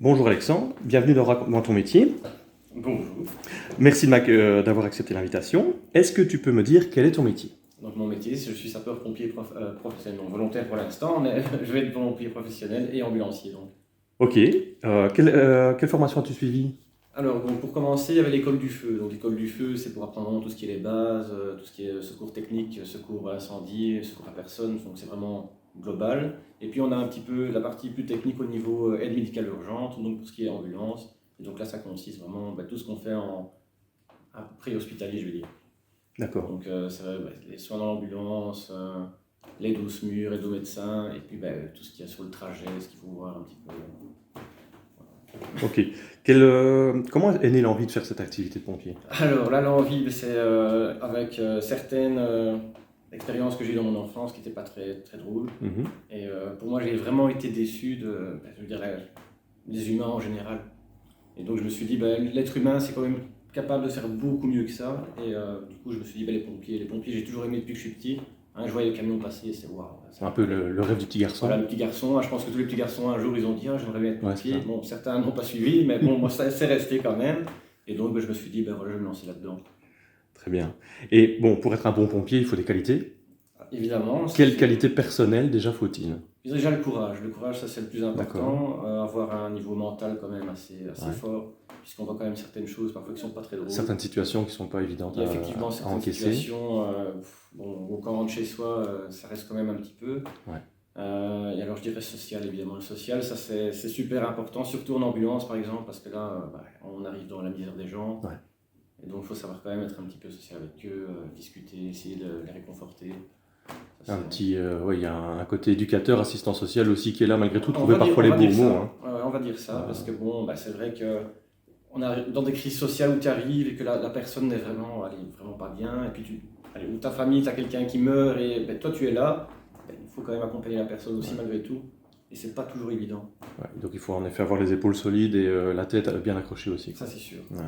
Bonjour Alexandre, bienvenue dans Raconte-moi ton métier. Bonjour. Merci d'avoir accepté l'invitation. Est-ce que tu peux me dire quel est ton métier? Donc mon métier, je suis sapeur-pompier professionnel, non volontaire pour l'instant, mais je vais être pompier professionnel et ambulancier donc. Ok. Quelle formation as-tu suivi? Alors donc, pour commencer, il y avait l'école du feu. Donc l'école du feu, c'est pour apprendre vraiment tout ce qui est les bases, tout ce qui est secours technique, secours incendie, secours à personne, donc c'est vraiment global. Et puis on a un petit peu la partie plus technique au niveau aide médicale urgente, donc pour ce qui est ambulance. Et donc là, ça consiste vraiment tout ce qu'on fait en pré-hospitalier, je vais dire. D'accord. Donc, c'est vrai, les soins dans l'ambulance, l'aide aux SMUR, aide aux médecins, et puis tout ce qu'il y a sur le trajet, ce qu'il faut voir un petit peu. Ok. Comment est née l'envie de faire cette activité de pompier? Alors là, l'envie, c'est avec certaines expériences que j'ai eues dans mon enfance qui n'étaient pas très, très drôles. Mhm. Et pour moi, j'ai vraiment été déçu je veux dire, des humains en général. Et donc, je me suis dit, l'être humain, c'est quand même capable de faire beaucoup mieux que ça. Et du coup, je me suis dit, les pompiers, j'ai toujours aimé depuis que je suis petit. Hein, je voyais le camion passer, c'est waouh. C'est un peu le rêve du petit garçon. Voilà, le petit garçon. Je pense que tous les petits garçons, un jour, ils ont dit, ah, j'aimerais bien être Ouais, pompier. c'est ça. Bon, certains n'ont pas suivi, mais bon, moi, ça c'est resté quand même. Et donc, je me suis dit, voilà, je vais me lancer là-dedans. Très bien. Et bon, pour être un bon pompier, il faut des qualités. Évidemment. Quelles qualités personnelles déjà faut-il? Déjà le courage. Le courage, ça c'est le plus D'accord. important. Avoir un niveau mental quand même assez Ouais. fort, puisqu'on voit quand même certaines choses parfois qui sont pas très drôles. Certaines situations qui sont pas évidentes Il y a effectivement à certaines encaisser. situations, bon, quand on rentre chez soi, ça reste quand même un petit peu. Ouais. Et alors je dirais social, évidemment. Le social, ça c'est super important, surtout en ambulance par exemple, parce que là, on arrive dans la misère des gens. Ouais. Et donc il faut savoir quand même être un petit peu social avec eux, discuter, essayer de les réconforter. Ça, Il y a un côté éducateur, assistant social aussi qui est là malgré tout, on trouver va dire, parfois on les va beaux dire ça. mots. Hein. On va dire ça, parce que bon, c'est vrai que on arrive dans des crises sociales où tu arrives et que la personne n'est vraiment, vraiment pas bien, et puis ou ta famille, tu as quelqu'un qui meurt et toi tu es là, il faut quand même accompagner la personne aussi malgré tout, et c'est pas toujours évident. Ouais, donc il faut en effet avoir les épaules solides et la tête bien accrochée aussi. Ça c'est sûr. Ouais.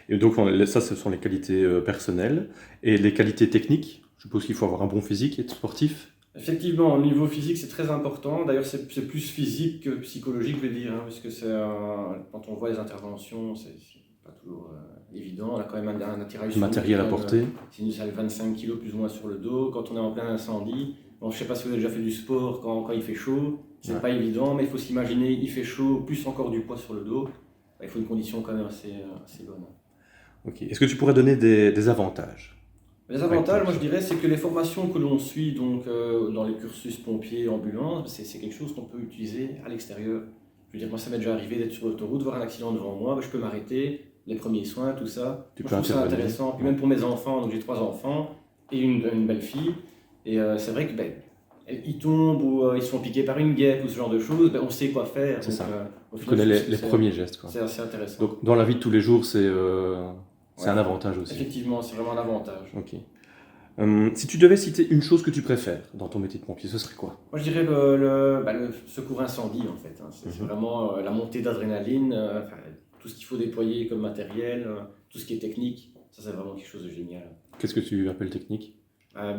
Et donc ça, ce sont les qualités personnelles. Et les qualités techniques, je suppose qu'il faut avoir un bon physique, être sportif. Effectivement, au niveau physique, c'est très important. D'ailleurs, c'est plus physique que psychologique, je vais dire, hein, parce que quand on voit les interventions, c'est pas toujours évident. On a quand même un attirage. Du matériel à porter. C'est une salle 25 kg plus ou moins sur le dos. Quand on est en plein incendie, bon, je sais pas si vous avez déjà fait du sport quand il fait chaud, c'est pas évident, mais il faut s'imaginer, il fait chaud, plus encore du poids sur le dos. Il faut une condition quand même assez bonne. Ok. Est-ce que tu pourrais donner des avantages? Les avantages, moi je dirais, c'est que les formations que l'on suit donc, dans les cursus pompiers, ambulance, c'est quelque chose qu'on peut utiliser à l'extérieur. Je veux dire, moi ça m'est déjà arrivé d'être sur l'autoroute, voir un accident devant moi, je peux m'arrêter, les premiers soins, tout ça. Tu Moi, peux je trouve ça intervenir. intéressant. Puis même pour mes enfants, donc j'ai 3 enfants et une belle fille. Et c'est vrai que ils tombent ou ils se font piquer par une guêpe ou ce genre de choses, on sait quoi faire. C'est donc, ça. au Tu final, connais je trouve les que premiers gestes. Quoi. c'est assez intéressant. Donc dans la vie de tous les jours, c'est Ouais. un avantage aussi. Effectivement, c'est vraiment un avantage. Ok. Si tu devais citer une chose que tu préfères dans ton métier de pompier, ce serait quoi? Moi, je dirais le secours incendie, en fait. Hein. C'est vraiment la montée d'adrénaline, tout ce qu'il faut déployer comme matériel, tout ce qui est technique. Ça, c'est vraiment quelque chose de génial. Qu'est-ce que tu appelles technique?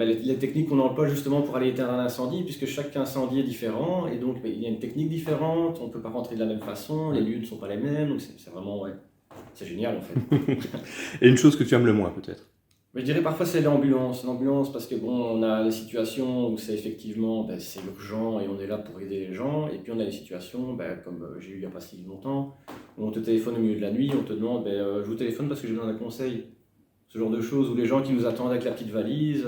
Les techniques qu'on emploie justement pour aller éteindre un incendie, puisque chaque incendie est différent, et donc il y a une technique différente, on ne peut pas rentrer de la même façon, les lieux ne sont pas les mêmes, donc c'est vraiment, c'est génial en fait. Et une chose que tu aimes le moins peut-être? Mais je dirais parfois c'est l'ambulance. L'ambulance parce que bon, on a des situations où c'est effectivement c'est urgent et on est là pour aider les gens. Et puis on a des situations comme j'ai eu il n'y a pas si longtemps où on te téléphone au milieu de la nuit, on te demande je vous téléphone parce que j'ai besoin d'un conseil. Ce genre de choses où les gens qui nous attendent avec la petite valise,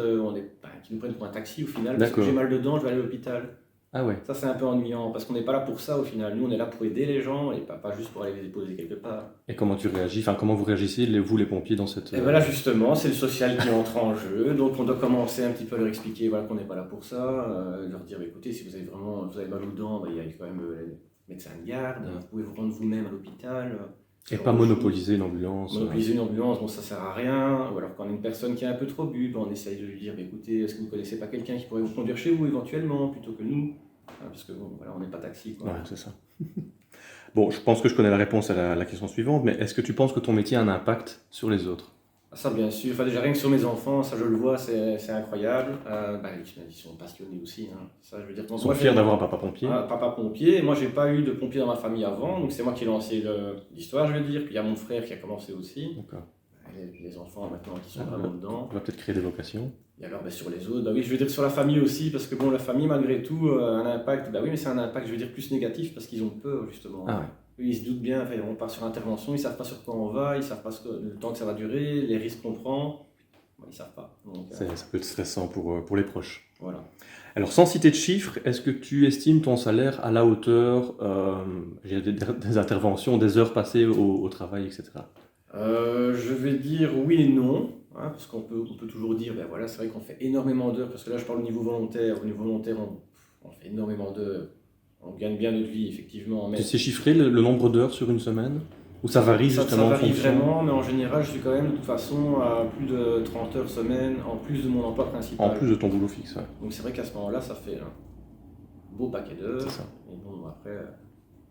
qui nous prennent pour un taxi au final parce que j'ai mal dedans, je vais aller à l'hôpital. Ah ouais. Ça c'est un peu ennuyant parce qu'on n'est pas là pour ça au final. Nous on est là pour aider les gens et pas juste pour aller les déposer quelque part. Et comment tu réagis? Enfin, comment vous réagissez, vous les pompiers, dans cette... Et voilà justement, c'est le social qui entre en jeu, donc on doit commencer un petit peu à leur expliquer qu'on n'est pas là pour ça, leur dire écoutez, si vous avez mal aux dents, il y a quand même les médecins de garde, vous pouvez vous rendre vous-même à l'hôpital. Et pas monopoliser une ambulance. Monopoliser une ambulance, bon ça sert à rien, ou alors quand on a une personne qui est un peu trop bu, on essaye de lui dire écoutez, est-ce que vous connaissez pas quelqu'un qui pourrait vous conduire chez vous éventuellement, plutôt que nous, parce que bon, voilà, on n'est pas taxi. Quoi. Ouais, c'est ça. Bon, je pense que je connais la réponse à la question suivante, mais est-ce que tu penses que ton métier a un impact sur les autres? Ça, bien sûr. Enfin, déjà, rien que sur mes enfants, ça, je le vois, c'est incroyable. Ils sont passionnés aussi, hein. Ça, je veux dire, Ils sont fiers d'avoir un papa pompier. Papa pompier. Moi, j'ai pas eu de pompier dans ma famille avant, donc c'est moi qui ai lancé l'histoire, je veux dire. Puis il y a mon frère qui a commencé aussi. D'accord. Les enfants maintenant qui sont vraiment dedans. On va peut-être créer des vocations. Et alors, sur les autres, oui, je veux dire sur la famille aussi, parce que bon, la famille, malgré tout, a un impact. Oui, mais c'est un impact, je veux dire, plus négatif, parce qu'ils ont peur, justement. Ah ouais. Eux, ils se doutent bien, enfin, on part sur intervention, ils savent pas sur quoi on va, ils savent pas le temps que ça va durer, les risques qu'on prend. Ils savent pas. Donc, ça peut être stressant pour les proches. Voilà. Alors, sans citer de chiffres, est-ce que tu estimes ton salaire à la hauteur des interventions, des heures passées au travail, etc. Je vais dire oui et non, hein, parce qu'on peut toujours dire, voilà, c'est vrai qu'on fait énormément d'heures, parce que là je parle au niveau volontaire. Au niveau volontaire, on fait énormément d'heures, on gagne bien notre vie, effectivement. Mais tu sais chiffrer le nombre d'heures sur une semaine? Ou ça varie justement? Ça varie vraiment, mais en général, je suis quand même de toute façon à plus de 30 heures semaine, en plus de mon emploi principal. En plus de ton boulot fixe, ouais. Donc c'est vrai qu'à ce moment-là, ça fait un beau paquet d'heures. C'est ça. Et bon, après,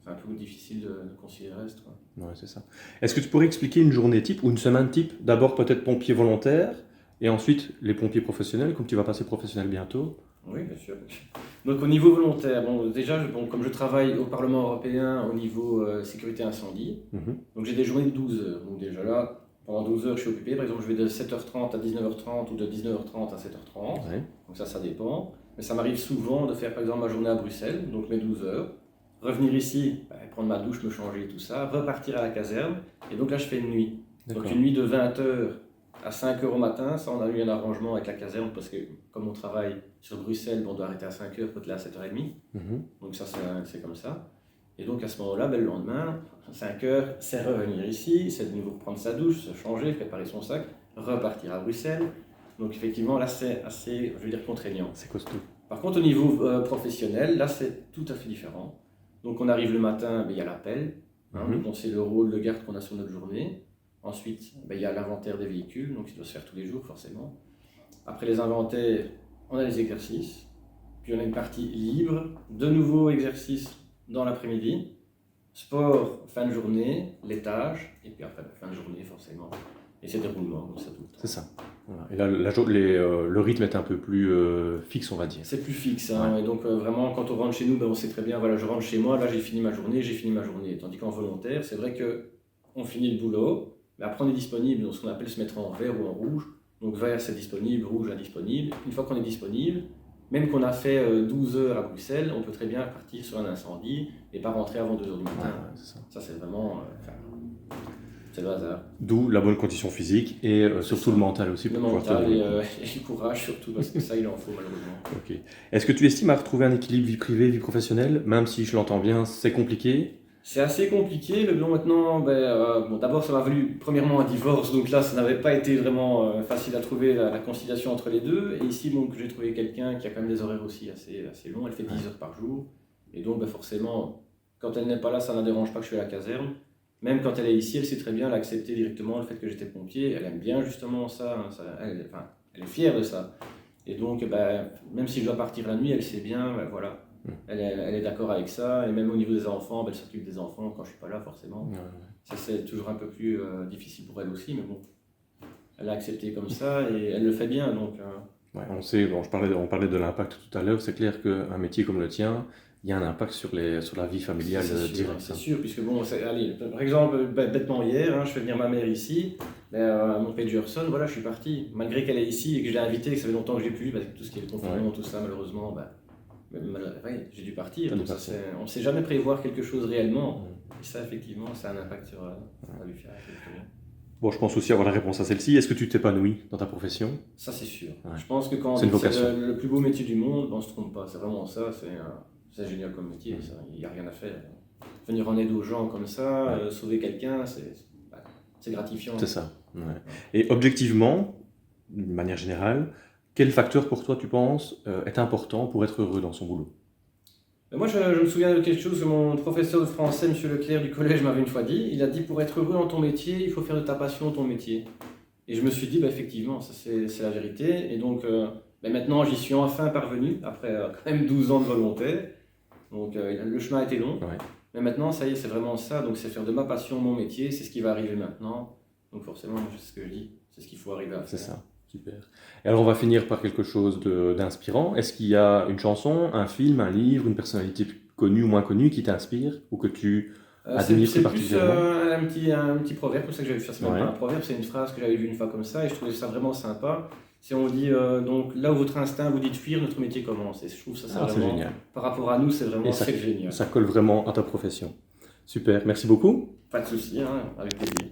c'est un peu difficile de concilier le reste, quoi. Ouais, c'est ça. Est-ce que tu pourrais expliquer une journée type ou une semaine type? D'abord peut-être pompier volontaire, et ensuite les pompiers professionnels, comme tu vas passer professionnel bientôt. Oui, bien sûr. Donc au niveau volontaire, déjà, comme je travaille au Parlement européen au niveau sécurité incendie, donc j'ai des journées de 12 heures. Donc déjà là, pendant 12 heures, je suis occupé. Par exemple, je vais de 7h30 à 19h30 ou de 19h30 à 7h30. Ouais. Donc ça dépend. Mais ça m'arrive souvent de faire par exemple ma journée à Bruxelles, donc mes 12 heures. Revenir ici, prendre ma douche, me changer, tout ça, repartir à la caserne. Et donc là, je fais une nuit. Donc une nuit de 20h à 5h au matin. Ça, on a eu un arrangement avec la caserne parce que comme on travaille sur Bruxelles, on doit arrêter à 5h pour être là à 7h30. Donc ça, c'est comme ça. Et donc à ce moment-là, le lendemain, à 5h, c'est revenir ici, c'est de nouveau prendre sa douche, se changer, préparer son sac, repartir à Bruxelles. Donc effectivement, là, c'est assez, je veux dire, contraignant. C'est costaud. Par contre, au niveau professionnel, là, c'est tout à fait différent. Donc on arrive le matin, il y a l'appel, donc on sait le rôle de garde qu'on a sur notre journée. Ensuite, il y a l'inventaire des véhicules, donc il doit se faire tous les jours forcément. Après les inventaires, on a les exercices, puis on a une partie libre, de nouveaux exercices dans l'après-midi, sport, fin de journée, les tâches, et puis après, fin de journée forcément. Et c'est déroulement, comme ça tout le temps. C'est ça. Voilà. Et là, le rythme est un peu plus fixe, on va dire. C'est plus fixe, hein. Ouais. Et donc vraiment, quand on rentre chez nous, on sait très bien, voilà, je rentre chez moi, là j'ai fini ma journée. Tandis qu'en volontaire, c'est vrai qu'on finit le boulot, mais après on est disponible, donc ce qu'on appelle se mettre en vert ou en rouge. Donc vert c'est disponible, rouge indisponible. Une fois qu'on est disponible, même qu'on a fait 12 heures à Bruxelles, on peut très bien partir sur un incendie et pas rentrer avant 2h du matin. Ouais, c'est ça. Ça c'est vraiment... c'est le hasard. D'où la bonne condition physique et surtout le mental aussi. Le mental et le courage surtout, parce que ça il en faut malheureusement. Ok. Est-ce que tu estimes à retrouver un équilibre vie privée, vie professionnelle, même si je l'entends bien, c'est compliqué? C'est assez compliqué, mais bon maintenant, d'abord ça m'a valu premièrement un divorce, donc là ça n'avait pas été vraiment facile à trouver la conciliation entre les deux. Et ici donc j'ai trouvé quelqu'un qui a quand même des horaires aussi assez longs, elle fait 10 heures par jour. Et donc forcément, quand elle n'est pas là, ça ne la dérange pas que je suis à la caserne. Même quand elle est ici, elle sait très bien, elle a accepté directement le fait que j'étais pompier, elle aime bien justement ça, hein, elle est fière de ça. Et donc même si je dois partir la nuit, elle sait bien, voilà. Elle est d'accord avec ça, et même au niveau des enfants, elle s'occupe des enfants quand je suis pas là forcément. Ça c'est toujours un peu plus difficile pour elle aussi, mais bon, elle a accepté comme ça et elle le fait bien donc. Ouais, on sait, on parlait de l'impact tout à l'heure, c'est clair qu'un métier comme le tien, il y a un impact sur la vie familiale directe. C'est sûr, puisque bon, allez, par exemple, bêtement hier, je fais venir ma mère ici, mon Pagerson, voilà, je suis parti, malgré qu'elle est ici et que je l'ai invitée, que ça fait longtemps que je l'ai plus vu, parce que tout ce qui est le confinement, tout ça, malheureusement, j'ai dû partir. Donc on ne sait jamais prévoir quelque chose réellement. Et ça, effectivement, ça a un impact sur la vie familiale. Bon, je pense aussi avoir la réponse à celle-ci. Est-ce que tu t'épanouis dans ta profession? Ça, c'est sûr. Ouais. Je pense que quand c'est le plus beau métier du monde, on ne se trompe pas. C'est vraiment ça. C'est génial comme métier. Il n'y a rien à faire. Venir en aide aux gens comme ça, sauver quelqu'un, c'est gratifiant. C'est ça. Ouais. Et objectivement, d'une manière générale, quel facteur pour toi, tu penses, est important pour être heureux dans son boulot? Moi, je me souviens de quelque chose que mon professeur de français, M. Leclerc du collège, m'avait une fois dit. Il a dit, pour être heureux dans ton métier, il faut faire de ta passion ton métier. Et je me suis dit, effectivement, ça c'est la vérité. Et donc, maintenant, j'y suis enfin parvenu, après quand même 12 ans de volontaire. Donc, le chemin a été long. Ouais. Mais maintenant, ça y est, c'est vraiment ça. Donc, c'est faire de ma passion mon métier. C'est ce qui va arriver maintenant. Donc, forcément, c'est ce que je dis. C'est ce qu'il faut arriver à C'est faire. ça, super. Et alors on va finir par quelque chose d'inspirant. Est-ce qu'il y a une chanson, un film, un livre, une personnalité connue ou moins connue qui t'inspire ou que tu admires C'est plus plus particulièrement? un petit proverbe, pour ça que j'avais vu ça, c'est même Ouais, pas un proverbe, c'est une phrase que j'avais vue une fois comme ça et je trouvais ça vraiment sympa. Si on dit donc là où votre instinct vous dit de fuir, notre métier commence. Et je trouve ça, c'est ah, c'est vraiment, génial. par rapport à nous, c'est Et vraiment c'est génial. ça colle vraiment à ta profession. Super, merci beaucoup. Pas de souci, hein, avec plaisir.